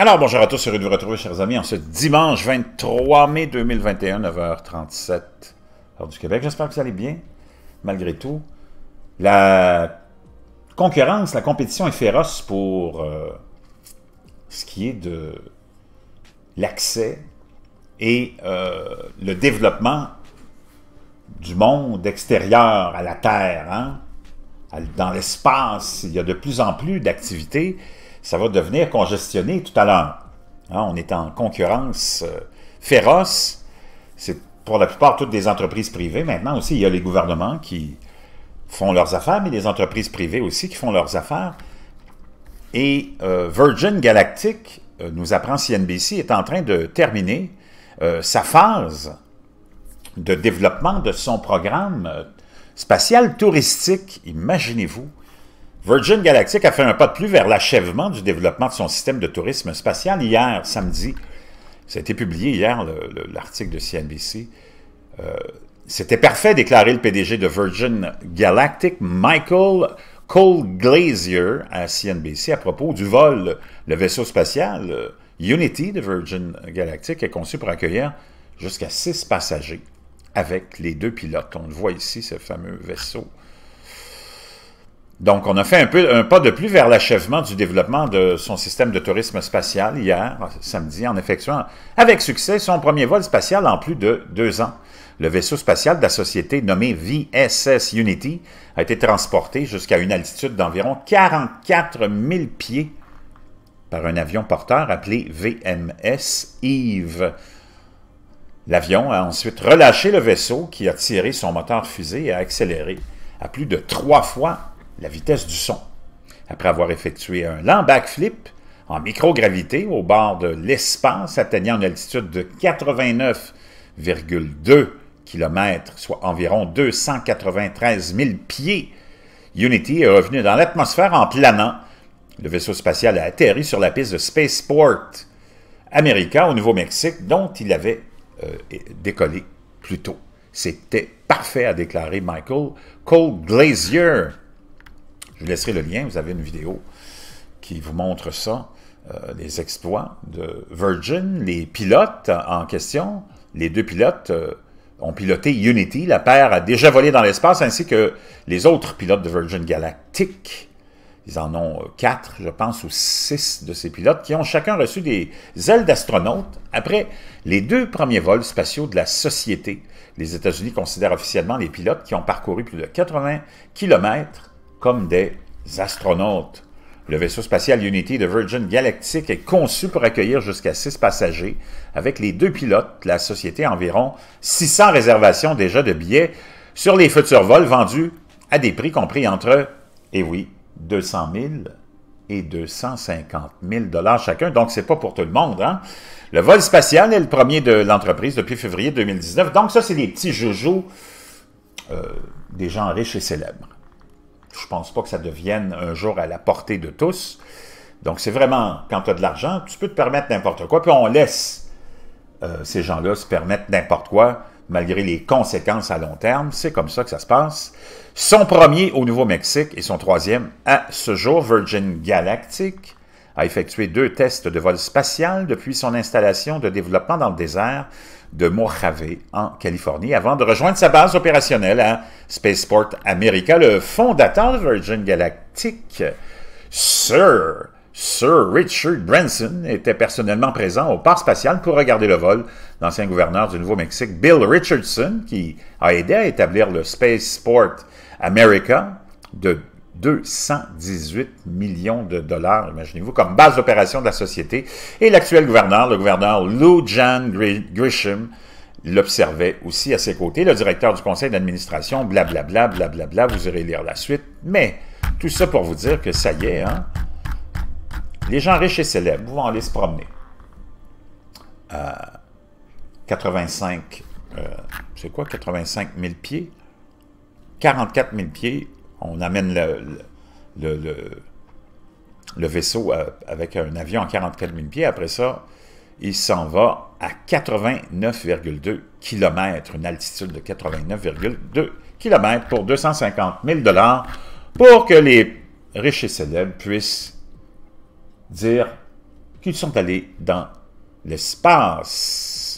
Alors, bonjour à tous, heureux de vous retrouver, chers amis, en ce dimanche 23 mai 2021, 9h37, heure du Québec. J'espère que vous allez bien, malgré tout. La concurrence, la compétition est féroce pour ce qui est de l'accès et le développement du monde extérieur à la Terre. Hein? Dans l'espace, il y a de plus en plus d'activités. Ça va devenir congestionné tout à l'heure. Hein, on est en concurrence féroce. C'est pour la plupart toutes des entreprises privées. Maintenant aussi, il y a les gouvernements qui font leurs affaires, mais les entreprises privées aussi qui font leurs affaires. Et Virgin Galactic, nous apprend CNBC, est en train de terminer sa phase de développement de son programme spatial touristique. Imaginez-vous. Virgin Galactic a fait un pas de plus vers l'achèvement du développement de son système de tourisme spatial hier, samedi. Ça a été publié hier, l'article de CNBC. C'était parfait, déclarait le PDG de Virgin Galactic, Michael Cole-Glazier, à CNBC, à propos du vol. Le vaisseau spatial Unity de Virgin Galactic est conçu pour accueillir jusqu'à 6 passagers avec les 2 pilotes. On le voit ici, ce fameux vaisseau. Donc, on a fait un pas de plus vers l'achèvement du développement de son système de tourisme spatial hier, samedi, en effectuant avec succès son premier vol spatial en plus de 2 ans. Le vaisseau spatial de la société nommé VSS Unity a été transporté jusqu'à une altitude d'environ 44 000 pieds par un avion porteur appelé VMS Eve. L'avion a ensuite relâché le vaisseau qui a tiré son moteur fusée et a accéléré à plus de 3 fois la vitesse du son. Après avoir effectué un lent backflip en microgravité au bord de l'espace, atteignant une altitude de 89,2 km, soit environ 293 000 pieds, Unity est revenu dans l'atmosphère en planant. Le vaisseau spatial a atterri sur la piste de Spaceport America au Nouveau-Mexique, dont il avait décollé plus tôt. C'était parfait, a déclaré Michael Cole-Glazier. Je vous laisserai le lien, vous avez une vidéo qui vous montre ça, les exploits de Virgin. Les pilotes en question, les 2 pilotes ont piloté Unity. La paire a déjà volé dans l'espace, ainsi que les autres pilotes de Virgin Galactic. Ils en ont 4, je pense, ou 6 de ces pilotes, qui ont chacun reçu des ailes d'astronautes après les 2 premiers vols spatiaux de la société. Les États-Unis considèrent officiellement les pilotes qui ont parcouru plus de 80 km comme des astronautes. Le vaisseau spatial Unity de Virgin Galactic est conçu pour accueillir jusqu'à 6 passagers. Avec les 2 pilotes, la société a environ 600 réservations déjà de billets sur les futurs vols vendus à des prix compris entre, eh oui, 200 000 et 250 000 $ chacun. Donc, c'est pas pour tout le monde. Hein? Le vol spatial est le premier de l'entreprise depuis février 2019. Donc, ça, c'est les petits joujoux des gens riches et célèbres. Je pense pas que ça devienne un jour à la portée de tous. Donc, c'est vraiment, quand tu as de l'argent, tu peux te permettre n'importe quoi, puis on laisse ces gens-là se permettre n'importe quoi, malgré les conséquences à long terme. C'est comme ça que ça se passe. Son premier au Nouveau-Mexique et son 3e à ce jour, Virgin Galactic a effectué 2 tests de vol spatial depuis son installation de développement dans le désert de Mojave, en Californie, avant de rejoindre sa base opérationnelle à Spaceport America. Le fondateur de Virgin Galactic, Sir Richard Branson, était personnellement présent au parc spatial pour regarder le vol. L'ancien gouverneur du Nouveau-Mexique, Bill Richardson, qui a aidé à établir le Spaceport America de 218 millions de $, imaginez-vous, comme base d'opération de la société. Et l'actuel gouverneur, le gouverneur Lou Jan Grisham, l'observait aussi à ses côtés. Le directeur du conseil d'administration, blablabla, blablabla, vous irez lire la suite. Mais tout ça pour vous dire que ça y est, hein, les gens riches et célèbres vont aller se promener. 85, c'est quoi 85 000 pieds? 44 000 pieds. On amène le vaisseau avec un avion à 44 000 pieds. Après ça, il s'en va à 89,2 km, une altitude de 89,2 km pour 250 000 $ pour que les riches et célèbres puissent dire qu'ils sont allés dans l'espace.